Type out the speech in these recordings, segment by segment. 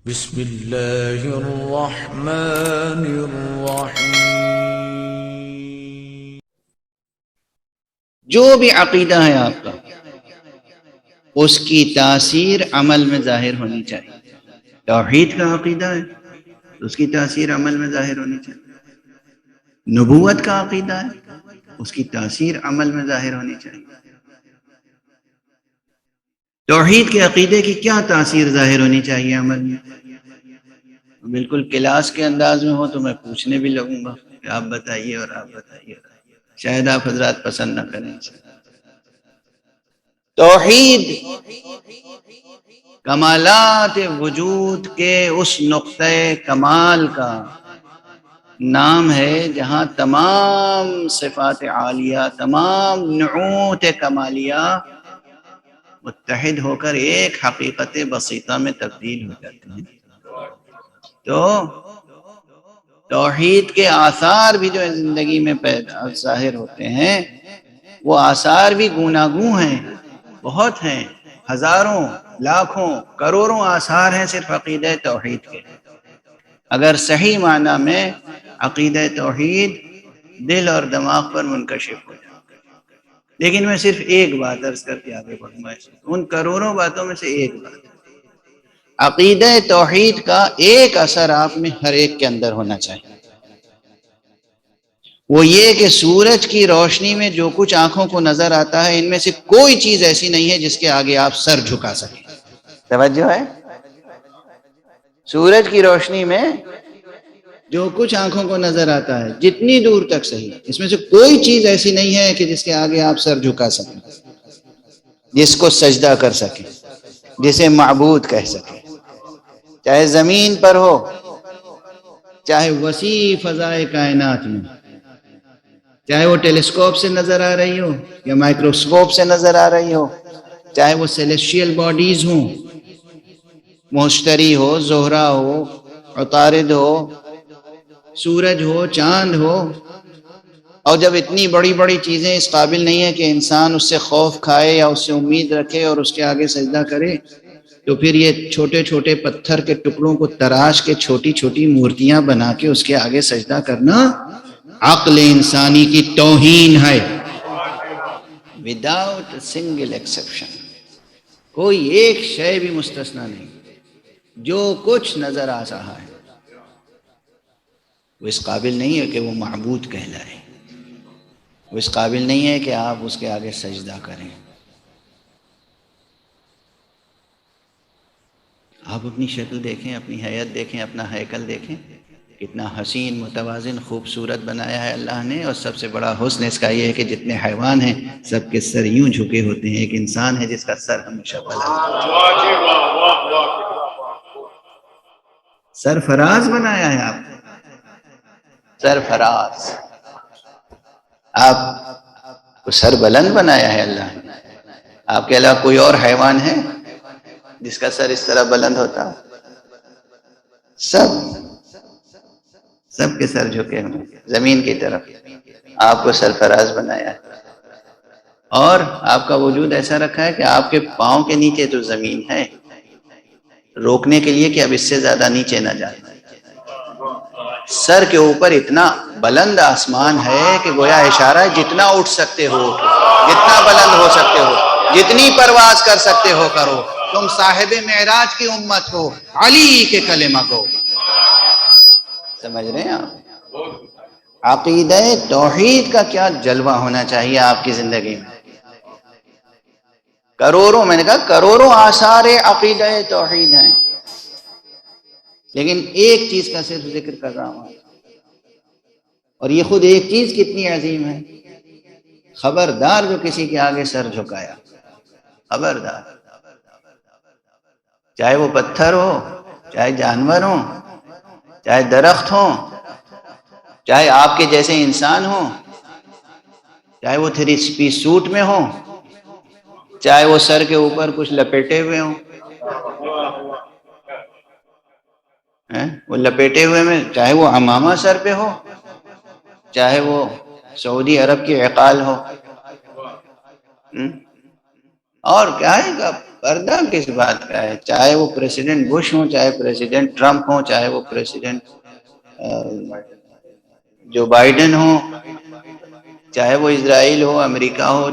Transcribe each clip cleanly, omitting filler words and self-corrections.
بسم اللہ الرحمن الرحیم۔ جو بھی عقیدہ ہے آپ کا، اس کی تاثیر عمل میں ظاہر ہونی چاہیے۔ توحید کا عقیدہ ہے تو اس کی تاثیر عمل میں ظاہر ہونی چاہیے۔ نبوت کا عقیدہ ہے، اس کی تاثیر عمل میں ظاہر ہونی چاہیے۔ توحید کے عقیدے کی کیا تاثیر ظاہر ہونی چاہیے عمل میں؟ بالکل کلاس کے انداز میں ہو تو میں پوچھنے بھی لگوں گا کہ آپ بتائیے اور آپ بتائیے، شاید آپ حضرات پسند نہ کریں۔ توحید کمالات وجود کے اس نقطۂ کمال کا نام ہے جہاں تمام صفات عالیہ، تمام نعوت کمالیہ متحد ہو کر ایک حقیقت بسیطہ میں تبدیل ہو جاتے ہیں۔ تو توحید کے آثار بھی جو زندگی میں ظاہر ہوتے ہیں، وہ آثار بھی گوناگوں ہیں، بہت ہیں، ہزاروں، لاکھوں، کروڑوں آثار ہیں صرف عقیدہ توحید کے۔ اگر صحیح معنی میں عقیدہ توحید دل اور دماغ پر منکشف ہو جائے۔ لیکن میں صرف ایک بات عرض کر کے آگے بڑھوں گا، ان کروڑوں باتوں میں سے ایک بات، عقیدہ توحید کا ایک اثر آپ میں ہر ایک کے اندر ہونا چاہیے۔ وہ یہ کہ سورج کی روشنی میں جو کچھ آنکھوں کو نظر آتا ہے، ان میں سے کوئی چیز ایسی نہیں ہے جس کے آگے آپ سر جھکا سکیں۔ توجہ ہے؟ سورج کی روشنی میں جو کچھ آنکھوں کو نظر آتا ہے، جتنی دور تک صحیح، اس میں سے کوئی چیز ایسی نہیں ہے کہ جس کے آگے آپ سر جھکا سکیں، جس کو سجدہ کر سکیں، جسے معبود کہہ سکیں، چاہے زمین پر ہو، چاہے وسیع فضائے کائنات میں، چاہے وہ ٹیلیسکوپ سے نظر آ رہی ہو یا مائکروسکوپ سے نظر آ رہی ہو، چاہے وہ سیلیسٹیل باڈیز ہوں، مشتری ہو، زہرہ ہو، عطارد ہو، سورج ہو، چاند ہو۔ اور جب اتنی بڑی بڑی چیزیں اس قابل نہیں ہے کہ انسان اس سے خوف کھائے یا اس سے امید رکھے اور اس کے آگے سجدہ کرے، تو پھر یہ چھوٹے چھوٹے پتھر کے ٹکڑوں کو تراش کے چھوٹی چھوٹی مورتیاں بنا کے اس کے آگے سجدہ کرنا عقل انسانی کی توہین ہے، وداؤٹ سنگل ایکسیپشن۔ کوئی ایک شے بھی مستثنا نہیں۔ جو کچھ نظر آ رہا ہے وہ اس قابل نہیں ہے کہ وہ معبود کہلائے، وہ اس قابل نہیں ہے کہ آپ اس کے آگے سجدہ کریں۔ آپ اپنی شکل دیکھیں، اپنی حیت دیکھیں، اپنا ہیکل دیکھیں، کتنا حسین، متوازن، خوبصورت بنایا ہے اللہ نے۔ اور سب سے بڑا حسن اس کا یہ ہے کہ جتنے حیوان ہیں سب کے سر یوں جھکے ہوتے ہیں، ایک انسان ہے جس کا سر ہمیشہ بلند ہے۔ سرفراز بنایا ہے آپ کو، سرفراز، آپ کو سر بلند بنایا ہے اللہ نے۔ آپ کے علاوہ کوئی اور حیوان ہے جس کا سر اس طرح بلند ہوتا؟ سب کے سر جھکے ہوئے زمین کی طرف۔ آپ کو سرفراز بنایا ہے، اور آپ کا وجود ایسا رکھا ہے کہ آپ کے پاؤں کے نیچے تو زمین ہے، روکنے کے لیے کہ اب اس سے زیادہ نیچے نہ جائے۔ سر کے اوپر اتنا بلند آسمان ہے کہ گویا اشارہ ہے جتنا اٹھ سکتے ہو اٹھو، جتنا بلند ہو سکتے ہو، جتنی پرواز کر سکتے ہو کرو، تم صاحب معراج کی امت ہو، علی کے کلمہ کو۔ سمجھ رہے ہیں آپ؟ عقیدہ توحید کا کیا جلوہ ہونا چاہیے آپ کی زندگی میں؟ کروڑوں، میں نے کہا کروڑوں آثار عقیدہ توحید ہیں، لیکن ایک چیز کا صرف ذکر کر رہا ہوں، اور یہ خود ایک چیز کتنی عظیم ہے۔ خبردار جو کسی کے آگے سر جھکایا، خبردار، چاہے وہ پتھر ہو، چاہے جانور ہو، چاہے درخت ہو، چاہے آپ کے جیسے انسان ہو، چاہے وہ 3 پیس سوٹ میں ہو، چاہے وہ سر کے اوپر کچھ لپیٹے ہوئے ہوں، وہ لپیٹے ہوئے میں، چاہے وہ عمامہ سر پہ ہو، چاہے وہ سعودی عرب کی عقال ہو، اور کیا ہے پردہ کس بات کا ہے؟ چاہے وہ پریسیڈنٹ بش ہوں، چاہے پریسیڈنٹ ٹرمپ ہوں، چاہے وہ پریسیڈنٹ جو بائیڈن ہوں، چاہے وہ اسرائیل ہو، امریکہ ہو،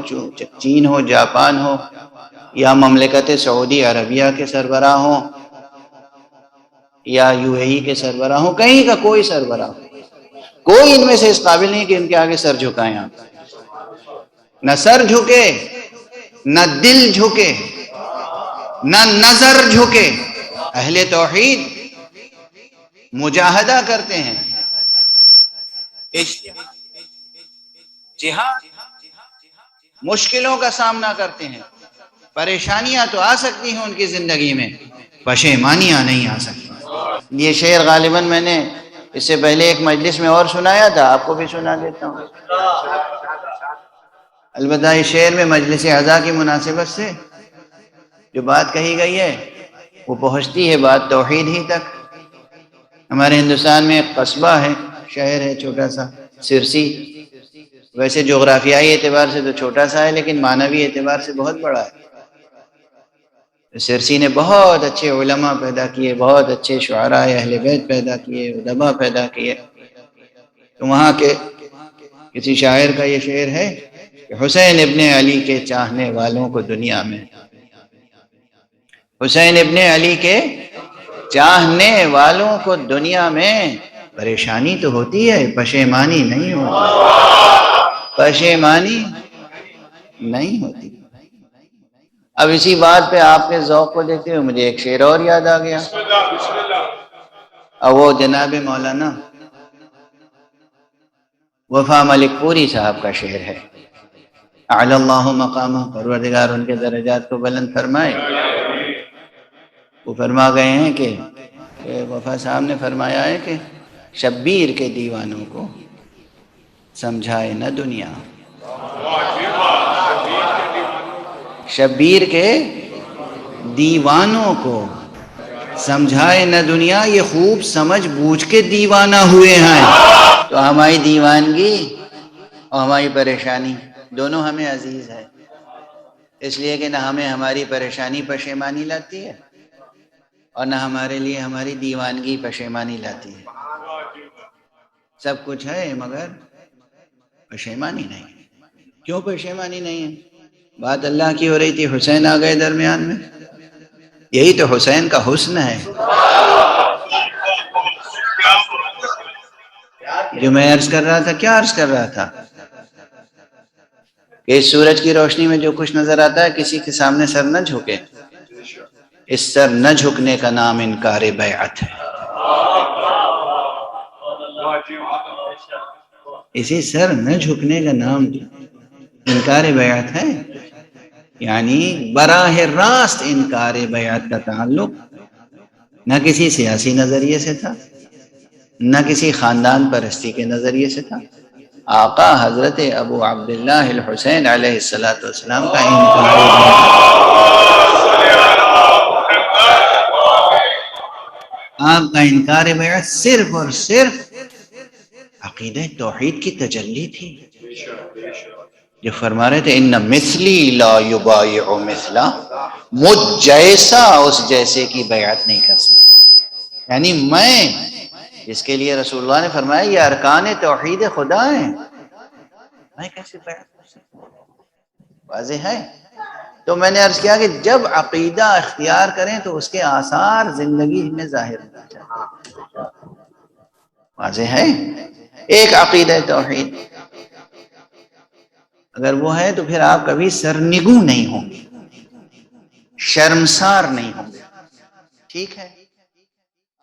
چین ہو، جاپان ہو، یا مملکت سعودی عربیہ کے سربراہ ہوں، یا یو اے ای کے سربراہ ہوں، کہیں کا کوئی سربراہ ہو، کوئی ان میں سے اس قابل نہیں کہ ان کے آگے سر جھکائیں آپ۔ نہ سر جھکے، نہ دل جھکے، نہ نظر جھکے۔ اہل توحید مجاہدہ کرتے ہیں، جہاد، مشکلوں کا سامنا کرتے ہیں۔ پریشانیاں تو آ سکتی ہیں ان کی زندگی میں، پشیمانیاں نہیں آ سکتی۔ یہ شعر غالباً میں نے اس سے پہلے ایک مجلس میں اور سنایا تھا، آپ کو بھی سنا دیتا ہوں۔ البتہ اس شعر میں مجلس عزا کی مناسبت سے جو بات کہی گئی ہے وہ پہنچتی ہے بات توحید ہی تک۔ ہمارے ہندوستان میں ایک قصبہ ہے، شہر ہے چھوٹا سا، سرسی۔ ویسے جغرافیائی اعتبار سے تو چھوٹا سا ہے، لیکن معنوی اعتبار سے بہت بڑا ہے۔ سرسی نے بہت اچھے علماء پیدا کیے، بہت اچھے شعراء اہل بیت پیدا کیے، ادباء پیدا کیے۔ تو وہاں کے کسی شاعر کا یہ شعر ہے کہ حسین ابن علی کے چاہنے والوں کو دنیا میں، حسین ابن علی کے چاہنے والوں کو دنیا میں پریشانی تو ہوتی ہے، پشیمانی نہیں ہوتی، پشیمانی نہیں ہوتی۔ اب اسی بات پہ آپ کے ذوق کو دیکھتے ہوئے مجھے ایک شعر اور یاد آ گیا، اور وہ جناب مولانا وفا ملک پوری صاحب کا شعر ہے۔ اعلی اللہ مقامہ، پروردگار ان کے درجات کو بلند فرمائے۔ وہ فرما گئے ہیں کہ وفا صاحب نے فرمایا ہے کہ شبیر کے دیوانوں کو سمجھائے نہ دنیا، شبیر کے دیوانوں کو سمجھائے نہ دنیا، یہ خوب سمجھ بوجھ کے دیوانہ ہوئے ہیں۔ تو ہماری دیوانگی اور ہماری پریشانی دونوں ہمیں عزیز ہے، اس لیے کہ نہ ہمیں ہماری پریشانی پشیمانی لاتی ہے، اور نہ ہمارے لیے ہماری دیوانگی پشیمانی لاتی ہے۔ سب کچھ ہے مگر پشیمانی نہیں ہے۔ کیوں پشیمانی نہیں ہے؟ بات اللہ کی ہو رہی تھی، حسین آ گئے درمیان میں۔ یہی تو حسین کا حسن ہے جو میں عرض کر رہا تھا۔ کیا عرض کر رہا تھا؟ کہ اس سورج کی روشنی میں جو کچھ نظر آتا ہے کسی کے سامنے سر نہ جھکے۔ اس سر نہ جھکنے کا نام انکار بیعت ہے۔ اسی سر نہ جھکنے کا نام انکار بیعت ہے، یعنی براہ راست انکار بیعت کا تعلق نہ کسی سیاسی نظریے سے تھا، نہ کسی خاندان پرستی کے نظریے سے تھا۔ آقا حضرت ابو عبداللہ الحسین علیہ السلام کا انکار آپ کا انکار بیعت صرف اور صرف عقیدہ توحید کی تجلی تھی، جو فرما رہے تھے ان مثلی لا یبایع مثلا، مجھ جیسا اس جیسے کی بیعت نہیں کر سکتا۔ یعنی میں جس کے لیے رسول اللہ نے فرمایا یہ ارکان توحید خدا ہیں، میں کیسے بیعت کر سکتا ہوں؟ واضح ہے۔ تو میں نے عرض کیا کہ جب عقیدہ اختیار کریں تو اس کے آثار زندگی میں ظاہر ہونا چاہیے۔ واضح ہے۔ ایک عقیدہ توحید اگر وہ ہے تو پھر آپ کبھی سرنگوں نہیں ہوں گے، شرمسار نہیں ہوں گے۔ ٹھیک ہے۔